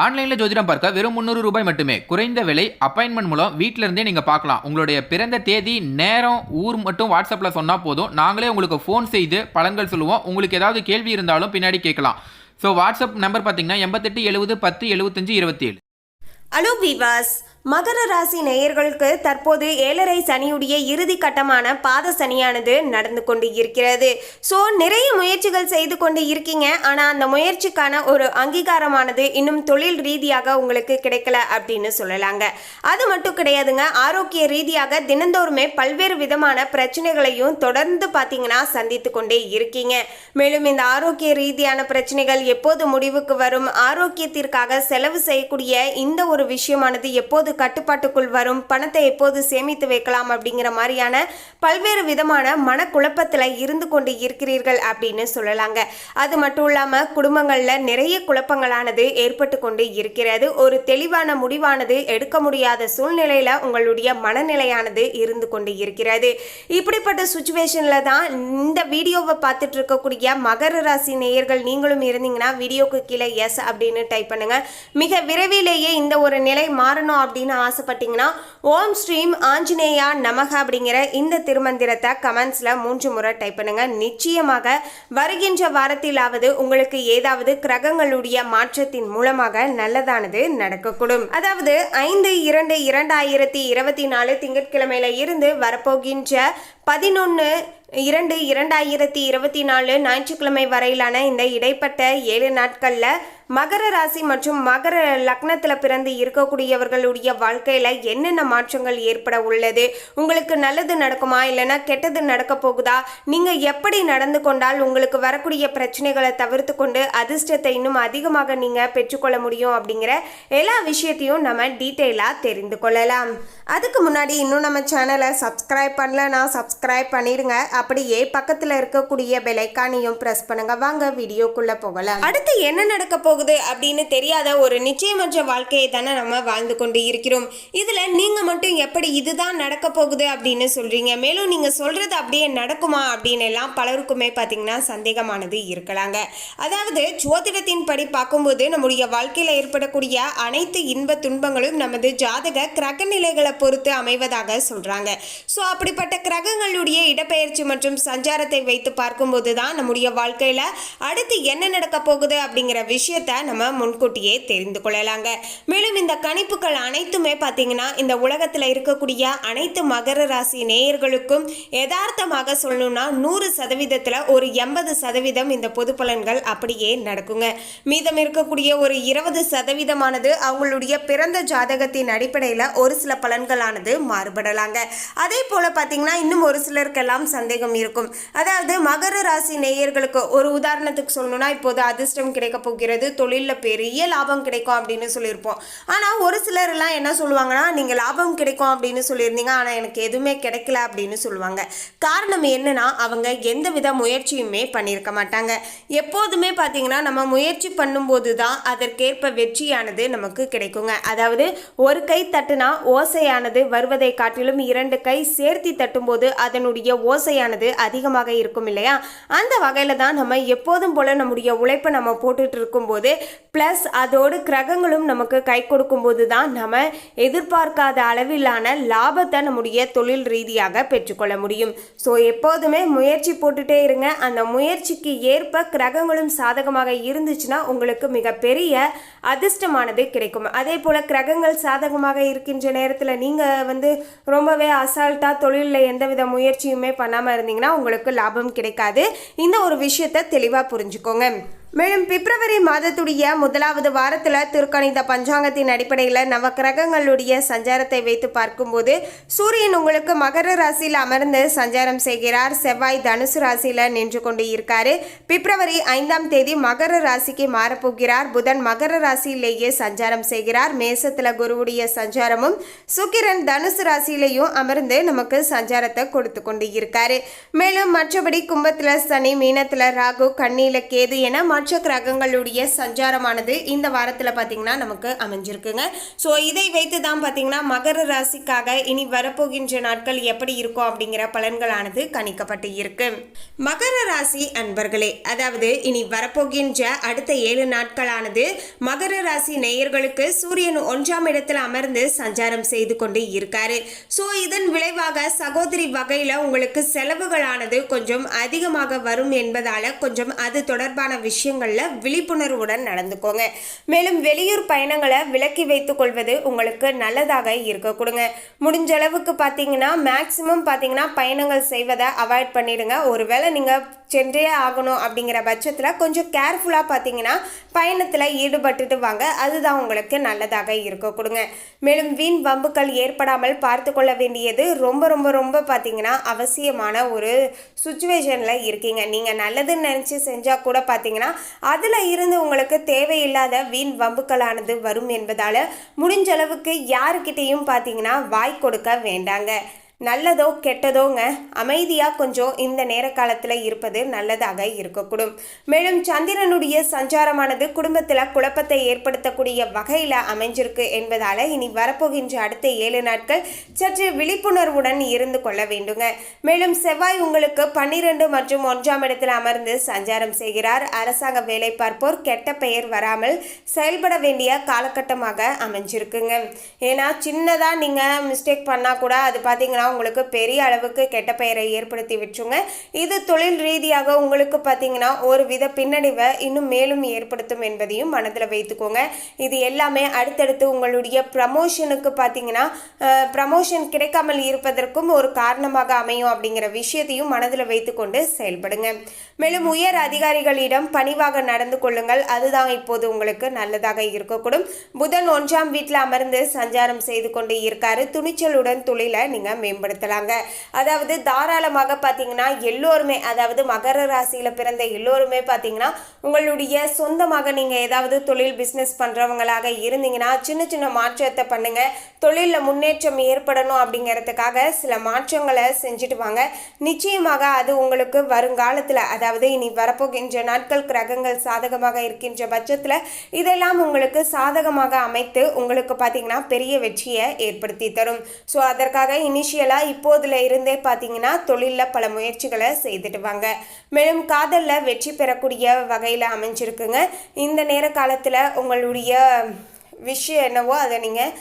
ஆன்லைனில் ஜோதிடம் பார்க்க வெறும் 300 ரூபாய் மட்டுமே. குறைந்த விலை. அப்பாயின்மெண்ட் மூலம் வீட்டில இருந்தே நீங்க பார்க்கலாம். உங்களுடைய பிறந்த தேதி, நேரம், ஊர் மட்டும் வாட்ஸ்அப்ல சொன்னா போதும். நாங்களே உங்களுக்கு ஃபோன் செய்து பலன்கள் சொல்லுவோம். உங்களுக்கு ஏதாவது கேள்வி இருந்தாலும் பின்னாடி கேட்கலாம். ஸோ வாட்ஸ்அப் நம்பர் பார்த்தீங்கன்னா 88 70 10 75 27. ஹலோ வீவாஸ், மகர ராசி நேயர்களுக்கு தற்போது 7.5 சனியுடைய இறுதி கட்டமான பாத சனியானது நடந்து கொண்டு இருக்கிறது. ஸோ நிறைய முயற்சிகள் செய்து கொண்டு இருக்கீங்க. ஆனால் அந்த முயற்சிக்கான ஒரு அங்கீகாரமானது இன்னும் தொழில் ரீதியாக உங்களுக்கு கிடைக்கல அப்படின்னு சொல்லலாங்க. அது மட்டும் கிடையாதுங்க, ஆரோக்கிய ரீதியாக தினந்தோறுமே பல்வேறு விதமான பிரச்சனைகளையும் தொடர்ந்து பார்த்தீங்கன்னா சந்தித்து கொண்டே இருக்கீங்க. மேலும் இந்த ஆரோக்கிய ரீதியான பிரச்சனைகள் எப்போது முடிவுக்கு வரும், ஆரோக்கியத்திற்காக செலவு செய்யக்கூடிய இந்த ஒரு விஷயமானது எப்போது கட்டுப்பாட்டுக்குள் வரும், பணத்தை எப்போது சேமித்து வைக்கலாம் அப்படிங்கிற மாதிரியான பல்வேறு விதமான மனக்குழப்பத்தில் இருந்து கொண்டு இருக்கிறீர்கள் அப்படின்னு சொல்லலாங்க. அது மட்டும் இல்லாமல் குடும்பங்களில் நிறைய குழப்பங்களானது ஏற்பட்டு கொண்டு இருக்கிறது. ஒரு தெளிவான முடிவானது எடுக்க முடியாத சூழ்நிலையில் உங்களுடைய மனநிலையானது இருந்து கொண்டு இருக்கிறது. இப்படிப்பட்ட சுச்சுவேஷனில் தான் இந்த வீடியோவை பார்த்துட்டு இருக்கக்கூடிய மகர ராசி நேயர்கள் நீங்களும் இருந்தீங்கன்னா வீடியோக்கு கீழே எஸ் அப்படின்னு டைப் பண்ணுங்க. மிக விரைவிலேயே இந்த ஒரு நிலை மாறணும் அப்படின்னு ஆசைப்பட்டீங்கன்னா ஓம் ஸ்ரீம் ஆஞ்சநேயா நமக அப்படிங்கிற இந்த திருமந்திரத்தை கமெண்ட்ஸ்ல 3 முறை டைப் பண்ணுங்க. நிச்சயமாக வருகின்ற வாரத்திலாவது உங்களுக்கு ஏதாவது கிரகங்களுடைய மாற்றத்தின் மூலமாக நல்லதானது நடக்கக்கூடும். அதாவது 5/2/2024 திங்கட்கிழமையில இருந்து வரப்போகின்ற 11/2/2024 ஞாயிற்றுக்கிழமை வரையிலான இந்த இடைப்பட்ட 7 நாட்கள்ல மகர ராசி மற்றும் மகர லக்னத்தில் பிறந்து இருக்கக்கூடியவர்களுடைய வாழ்க்கையில் என்னென்ன மாற்றங்கள் ஏற்பட உள்ளது, உங்களுக்கு நல்லது நடக்குமா இல்லைன்னா கெட்டது நடக்க போகுதா, நீங்கள் எப்படி நடந்து கொண்டால் உங்களுக்கு வரக்கூடிய பிரச்சனைகளை தவிர்த்து கொண்டு அதிர்ஷ்டத்தை இன்னும் அதிகமாக நீங்கள் பெற்றுக்கொள்ள முடியும் அப்படிங்கிற எல்லா விஷயத்தையும் நம்ம டீட்டெயிலாக தெரிந்து கொள்ளலாம். அதுக்கு முன்னாடி இன்னும் நம்ம சேனலை சப்ஸ்கிரைப் பண்ணலன்னா சப்ஸ்கிரைப் பண்ணிடுங்க. அப்படியே பக்கத்தில் இருக்கக்கூடிய பெல் ஐகானையும் ப்ரெஸ் பண்ணுங்க. வாங்க வீடியோக்குள்ளே போகலாம். அடுத்து என்ன நடக்க போகுது அப்படின்னு தெரியாத ஒரு நிச்சயமற்ற வாழ்க்கையை தானே நம்ம வாழ்ந்து கொண்டு இருக்கிறோம். இதுல நீங்க மட்டும் எப்படி இதுதான் நடக்க போகுது அப்படின்னு சொல்றீங்க, மேலும் நீங்க சொல்றது அப்படியே நடக்குமா அப்படின்னு எல்லாம் பலருக்குமே பாத்தீங்கன்னா சந்தேகமானது இருக்கலாங்க. அதாவது ஜோதிடத்தின் படி பார்க்கும்போது நம்முடைய வாழ்க்கையில ஏற்படக்கூடிய அனைத்து இன்ப துன்பங்களும் நமது ஜாதக கிரக நிலைகளை பொறுத்து அமைவதாக சொல்றாங்க. ஸோ அப்படிப்பட்ட கிரகங்களுடைய இடப்பெயர்ச்சி மற்றும் சஞ்சாரத்தை வைத்து பார்க்கும்போது தான் நம்முடைய வாழ்க்கையில அடுத்து என்ன நடக்க போகுது அப்படிங்கிற விஷயத்தை நம்ம முன்கூட்டியே தெரிந்து கொள்ளலாங்க. மேலும் இந்த கணிப்புகள் அனைத்துமே பார்த்தீங்கன்னா இந்த உலகத்தில் இருக்கக்கூடிய அனைத்து மகர ராசி நேயர்களுக்கும் யதார்த்தமாக சொல்லணும்னா 100% ஒரு 80% இந்த பொது பலன்கள் அப்படியே நடக்குங்க. மீதம் இருக்கக்கூடிய ஒரு 20% அவங்களுடைய பிறந்த ஜாதகத்தின் அடிப்படையில் ஒரு சில பலன்களானது மாறுபடலாங்க. அதே போல பார்த்தீங்கன்னா இன்னும் ஒரு சிலருக்கெல்லாம் சந்தேகம் இருக்கும். அதாவது மகர ராசி நேயர்களுக்கு ஒரு உதாரணத்துக்கு சொல்லணும்னா இப்போது அதிர்ஷ்டம் கிடைக்க போகிறது, தொழிலில் பெரிய லாபம் கிடைக்கும் அப்படின்னு சொல்லியிருப்போம். ஆனால் ஒரு சிலர் எல்லாம் என்ன சொல்லுவாங்கன்னா, நீங்கள் லாபம் கிடைக்கும் அப்படின்னு சொல்லியிருந்தீங்க ஆனால் எனக்கு எதுவுமே கிடைக்கல அப்படின்னு சொல்லுவாங்க. காரணம் என்னன்னா அவங்க எந்தவித முயற்சியுமே பண்ணியிருக்க மாட்டாங்க. எப்போதுமே பார்த்தீங்கன்னா நம்ம முயற்சி பண்ணும்போது தான் அதற்கேற்ப வெற்றியானது நமக்கு கிடைக்குங்க. அதாவது ஒரு கை தட்டுனா ஓசையானது வருவதை காட்டிலும் 2 கை சேர்த்தி தட்டும்போது அதனுடைய ஓசையானது அதிகமாக இருக்கும் இல்லையா? அந்த வகையில் தான் நம்ம எப்போதும் போல நம்முடைய உழைப்பை நம்ம போட்டுட்டு இருக்கும்போது ப்ளஸ் அதோடு கிரகங்களும் நமக்கு கை கொடுக்கும்போது தான் நம்ம எதிர்பார்க்காத அளவிலான லாபத்தை நம்முடைய தொழில் ரீதியாக பெற்றுக்கொள்ள முடியும். ஸோ எப்போதுமே முயற்சி போட்டுட்டே இருங்க. அந்த முயற்சிக்கு ஏற்ப கிரகங்களும் சாதகமாக இருந்துச்சுன்னா உங்களுக்கு மிகப்பெரிய அதிர்ஷ்டமானது கிடைக்கும். அதே போல் கிரகங்கள் சாதகமாக இருக்கின்ற நேரத்தில் நீங்கள் ரொம்பவே அசால்ட்டாக தொழிலில் எந்தவித முயற்சியுமே பண்ணாமல் இருந்தீங்கன்னா உங்களுக்கு லாபம் கிடைக்காது. இந்த ஒரு விஷயத்தை தெளிவாக புரிஞ்சுக்கோங்க. மேலும் பிப்ரவரி மாதத்துடைய 1வது வாரத்தில் திருக்கணித பஞ்சாங்கத்தின் அடிப்படையில் நவ கிரகங்களுடைய சஞ்சாரத்தை வைத்து பார்க்கும்போது சூரியன் உங்களுக்கு மகர ராசியில் அமர்ந்து சஞ்சாரம் செய்கிறார். செவ்வாய் தனுசு ராசியில் நின்று கொண்டு இருக்காரு. பிப்ரவரி 5ஆம் தேதி மகர ராசிக்கு மாறப்போகிறார். புதன் மகர ராசியிலேயே சஞ்சாரம் செய்கிறார். மேசத்தில் குருவுடைய சஞ்சாரமும் சுக்கிரன் தனுசு ராசியிலையும் அமர்ந்து நமக்கு சஞ்சாரத்தை கொடுத்து கொண்டு இருக்காரு. மேலும் மற்றபடி கும்பத்தில் சனி, மீனத்தில் ராகு, கன்னியில் கேது என மாற்ற கிரகங்களுடைய சஞ்சாரமானது இந்த வாரத்தில் பார்த்தீங்கன்னா நமக்கு அமைஞ்சிருக்குங்க. ஸோ இதை வைத்து தான் பார்த்தீங்கன்னா மகர ராசிக்காக இனி வரப்போகின்ற நாட்கள் எப்படி இருக்கும் அப்படிங்கிற பலன்களானது கணிக்கப்பட்டு இருக்கு. மகர ராசி அன்பர்களே, அதாவது இனி வரப்போகின்ற அடுத்த 7 நாட்களானது மகர ராசி நேயர்களுக்கு சூரியன் 1ஆம் இடத்தில் அமர்ந்து சஞ்சாரம் செய்து கொண்டு இருக்காரு. ஸோ இதன் விளைவாக சகோதரி வகையில் உங்களுக்கு செலவுகளானது கொஞ்சம் அதிகமாக வரும் என்பதால கொஞ்சம் அது தொடர்பான விஷயங்கள்ல விழிப்புணர்வுடன் நடந்துக்கோங்க. மேலும் வெளியூர் பயணங்களை விலக்கி வைத்துக் கொள்வது உங்களுக்கு நல்லதாக இருக்க கொடுங்க. முடிஞ்ச அளவுக்கு பார்த்தீங்கன்னா மேக்சிமம் பார்த்தீங்கன்னா பயணங்கள் செய்வதை அவாய்ட் பண்ணிடுங்க. ஒருவேளை நீங்கள் சென்றே ஆகணும் அப்படிங்கிற பட்சத்தில் கொஞ்சம் கேர்ஃபுல்லாக பார்த்தீங்கன்னா பயணத்தில் ஈடுபட்டுட்டு வாங்க. அதுதான் உங்களுக்கு நல்லதாக இருக்க கொடுங்க. மேலும் வீண் வம்புகள் ஏற்படாமல் பார்த்து கொள்ள வேண்டியது ரொம்ப ரொம்ப ரொம்ப பார்த்தீங்கன்னா அவசியமான ஒரு சுச்சுவேஷனில் இருக்கீங்க. நீங்கள் நல்லதுன்னு நினச்சி செஞ்சால் கூட பார்த்தீங்கன்னா அதில் இருந்து உங்களுக்கு தேவையில்லாத வீண் வம்புகளானது வரும் என்பதால் முடிஞ்ச அளவுக்கு யாருக்கிட்டையும் பார்த்தீங்கன்னா வாய் கொடுக்க வேண்டாங்க. நல்லதோ கெட்டதோங்க அமைதியாக கொஞ்சம் இந்த நேர காலத்தில் இருப்பது நல்லதாக இருக்கக்கூடும். மேலும் சந்திரனுடைய சஞ்சாரமானது குடும்பத்தில் குழப்பத்தை ஏற்படுத்தக்கூடிய வகையில் அமைஞ்சிருக்கு என்பதால் இனி வரப்போகின்ற அடுத்த 7 நாட்கள் சற்று விழிப்புணர்வுடன் இருந்து கொள்ள வேண்டுங்க. மேலும் செவ்வாய் உங்களுக்கு 12 மற்றும் 1ஆம் இடத்தில் அமர்ந்து சஞ்சாரம் செய்கிறார். அரசாங்க வேலை பார்ப்போர் கெட்ட பெயர் வராமல் செயல்பட வேண்டிய காலகட்டமாக அமைஞ்சிருக்குங்க. ஏன்னா சின்னதாக நீங்கள் மிஸ்டேக் பண்ணால் கூட அது பார்த்தீங்கன்னா உங்களுக்கு பெரிய அளவுக்கு கெட்ட பெயரை ஏற்படுத்தி விட்டுருங்க. இது தொழில் ரீதியாக உங்களுக்கு பார்த்தீங்கன்னா ஒரு வித பின்னடைவை இன்னும் மேலும் ஏற்படுத்தும் என்பதையும் மனதில் வைத்துக்கோங்க. இது எல்லாமே அடுத்தடுத்து உங்களுடைய ப்ரமோஷனுக்கு பார்த்தீங்கன்னா ப்ரமோஷன் கிடைக்காமல் இருப்பதற்கும் ஒரு காரணமாக அமையும் அப்படிங்கிற விஷயத்தையும் மனதில் வைத்துக்கொண்டு செயல்படுங்க. மேலும் உயர் அதிகாரிகளிடம் பணிவாக நடந்து கொள்ளுங்கள். அதுதான் இப்போது உங்களுக்கு நல்லதாக இருக்கக்கூடும். புதன் 1ஆம் வீட்டில் அமர்ந்து சஞ்சாரம் செய்து கொண்டு இருக்காரு. துணிச்சலுடன் தொழிலை நீங்கள் மேம்படுத்தலாங்க. அதாவது தாராளமாக பார்த்தீங்கன்னா எல்லோருமே, அதாவது மகர ராசியில் பிறந்த எல்லோருமே பார்த்தீங்கன்னா உங்களுடைய சொந்தமாக நீங்கள் ஏதாவது தொழில் பிஸ்னஸ் பண்ணுறவங்களாக இருந்தீங்கன்னா சின்ன சின்ன மாற்றத்தை பண்ணுங்க. தொழிலில் முன்னேற்றம் ஏற்படணும் அப்படிங்கிறதுக்காக சில மாற்றங்களை செஞ்சுட்டு வாங்க. நிச்சயமாக அது உங்களுக்கு வருங்காலத்தில், அதாவது இனி வரப்போகின்ற நாட்கள் கிரகங்கள் சாதகமாக இருக்கின்ற பட்சத்தில் இதெல்லாம் உங்களுக்கு சாதகமாக அமைத்து உங்களுக்கு பார்த்தீங்கன்னா பெரிய வெற்றியை ஏற்படுத்தி தரும். ஸோ அதற்காக இனிஷியலாக இப்போதுல இருந்தே பார்த்தீங்கன்னா தொழிலில் பல முயற்சிகளை செய்துட்டு வாங்க. மேலும் காதலில் வெற்றி பெறக்கூடிய வகையில் அமைஞ்சிருக்குங்க. இந்த நேர காலத்தில் உங்களுடைய விஷயம் என்னவோ அதை நீங்கள்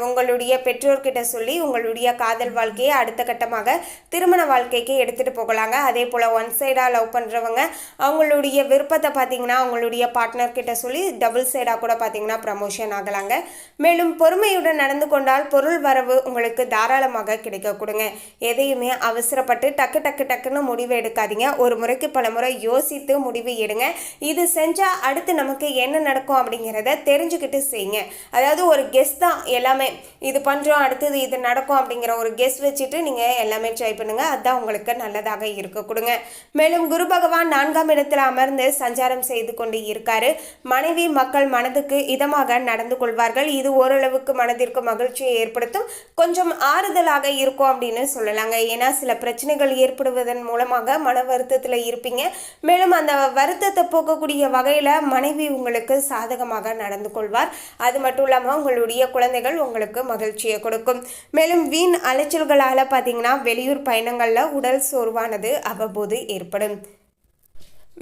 உங்களுடைய பெற்றோர்கிட்ட சொல்லி உங்களுடைய காதல் வாழ்க்கையை அடுத்த கட்டமாக திருமண வாழ்க்கைக்கு எடுத்துகிட்டு போகலாங்க. அதே போல் ஒன் சைடாக லவ் பண்ணுறவங்க அவங்களுடைய விருப்பத்தை பார்த்தீங்கன்னா அவங்களுடைய பார்ட்னர்கிட்ட சொல்லி டபுள் சைடாக கூட பார்த்தீங்கன்னா ப்ரமோஷன் ஆகலாங்க. மேலும் பொறுமையுடன் நடந்து கொண்டால் பொருள் வரவு உங்களுக்கு தாராளமாக கிடைக்க கொடுங்க. எதையுமே அவசரப்பட்டு டக்குன்னு முடிவு எடுக்காதீங்க. ஒரு முறைக்கு பல முறை யோசித்து முடிவு எடுங்க. இது செஞ்சால் அடுத்து நமக்கு என்ன நடக்கும் அப்படிங்கிறத தெரிஞ்சுக்கிட்டு செய்யுங்க. அதாவது ஒரு கெஸ் தான் எல்லாமே. இது பண்ணுறோம் அடுத்தது இது நடக்கும் அப்படிங்கிற ஒரு கெஸ் வச்சுட்டு நீங்கள் எல்லாமே ட்ரை பண்ணுங்கள். அதுதான் உங்களுக்கு நல்லதாக இருக்க கொடுங்க. மேலும் குரு பகவான் 4ஆம் இடத்தில் அமர்ந்து சஞ்சாரம் செய்து கொண்டு இருக்காரு. மனைவி மக்கள் மனதுக்கு இதமாக நடந்து கொள்வார்கள். இது ஓரளவுக்கு மனதிற்கு மகிழ்ச்சியை ஏற்படுத்தும், கொஞ்சம் ஆறுதலாக இருக்கும் அப்படின்னு சொல்லலாங்க. ஏன்னா சில பிரச்சனைகள் ஏற்படுவதன் மூலமாக மன வருத்தத்தில் இருப்பீங்க. மேலும் அந்த வருத்தத்தை போக்கக்கூடிய வகையில் மனைவி உங்களுக்கு சாதகமாக நடந்து கொள்வார். அது மட்டும் இல்லாமல் உங்களுடைய குழந்தைகள் உங்களுக்கு மகிழ்ச்சியை கொடுக்கும். மேலும் வீண் அலைச்சல்களால் பார்த்தீங்கன்னா வெளியூர் பயணங்களில் உடல் சோர்வானது அவ்வப்போது ஏற்படும்.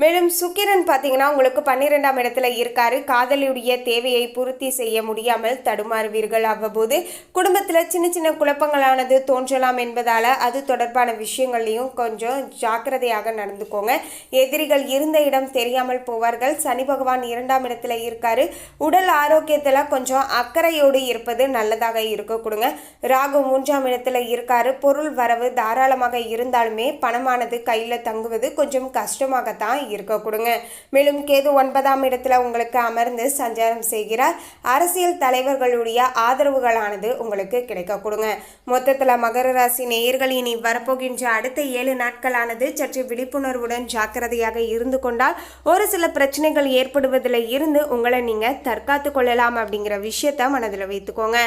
மேலும் சுக்கிரன் பார்த்தீங்கன்னா உங்களுக்கு 12ஆம் இடத்துல இருக்காரு. காதலியுடைய தேவையை பூர்த்தி செய்ய முடியாமல் தடுமாறுவீர்கள். அவ்வப்போது குடும்பத்தில் சின்ன சின்ன குழப்பங்களானது தோன்றலாம் என்பதால் அது தொடர்பான விஷயங்கள்லையும் கொஞ்சம் ஜாக்கிரதையாக நடந்துக்கோங்க. எதிரிகள் இருந்த இடம் தெரியாமல் போவார்கள். சனி பகவான் 2ஆம் இடத்துல இருக்காரு. உடல் ஆரோக்கியத்தில் கொஞ்சம் அக்கறையோடு இருப்பது நல்லதாக இருக்க கொடுங்க. ராகு 3ஆம் இடத்துல இருக்காரு. பொருள் வரவு தாராளமாக இருந்தாலுமே பணமானது கையில் தங்குவது கொஞ்சம் கஷ்டமாகத்தான் இருக்க கொடுங்க. மேலும் கேது 9ஆம் இடத்துல உங்களுக்கு அமர்ந்து சஞ்சாரம் செய்கிறார். அரசியல் தலைவர்களுடைய ஆதரவுகளானது உங்களுக்கு கிடைக்க கொடுங்க. மொத்தத்தில் மகர ராசி நேயர்கள் இனி வரப்போகின்ற அடுத்த 7 நாட்களானது சற்று விழிப்புணர்வுடன் ஜாக்கிரதையாக இருந்து கொண்டால் ஒரு சில பிரச்சனைகள் ஏற்படுவதில் இருந்து உங்களை நீங்கள் தற்காத்து கொள்ளலாம் அப்படிங்கிற விஷயத்த மனதில் வைத்துக்கோங்க.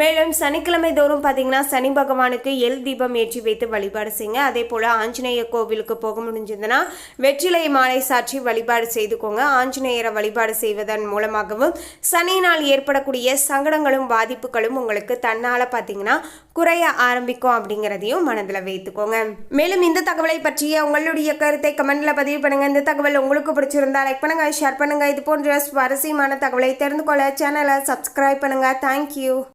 மேலும் சனிக்கிழமை தோறும் பார்த்தீங்கன்னா சனி பகவானுக்கு எல் தீபம் ஏற்றி வைத்து வழிபாடு செய்யுங்க. அதே போல் ஆஞ்சநேய கோவிலுக்கு போக முடிஞ்சதுன்னா வெற்றிலை மாலை சாற்றி வழிபாடு செய்துக்கோங்க. ஆஞ்சநேயரை வழிபாடு செய்வதன் மூலமாகவும் சனியினால் ஏற்படக்கூடிய சங்கடங்களும் பாதிப்புகளும் உங்களுக்கு தன்னால் பார்த்தீங்கன்னா குறைய ஆரம்பிக்கும் அப்படிங்கிறதையும் மனதில் வைத்துக்கோங்க. மேலும் இந்த தகவலை பற்றிய உங்களுடைய கருத்தை கமெண்ட்ல பதிவு பண்ணுங்க. இந்த தகவல் உங்களுக்கு பிடிச்சிருந்தா லைக் பண்ணுங்க, ஷேர் பண்ணுங்க. இது போன்ற சுவாரஸ்யமான தகவலை தெரிந்து கொள்ள சேனலை சப்ஸ்கிரைப் பண்ணுங்க. தேங்க்யூ.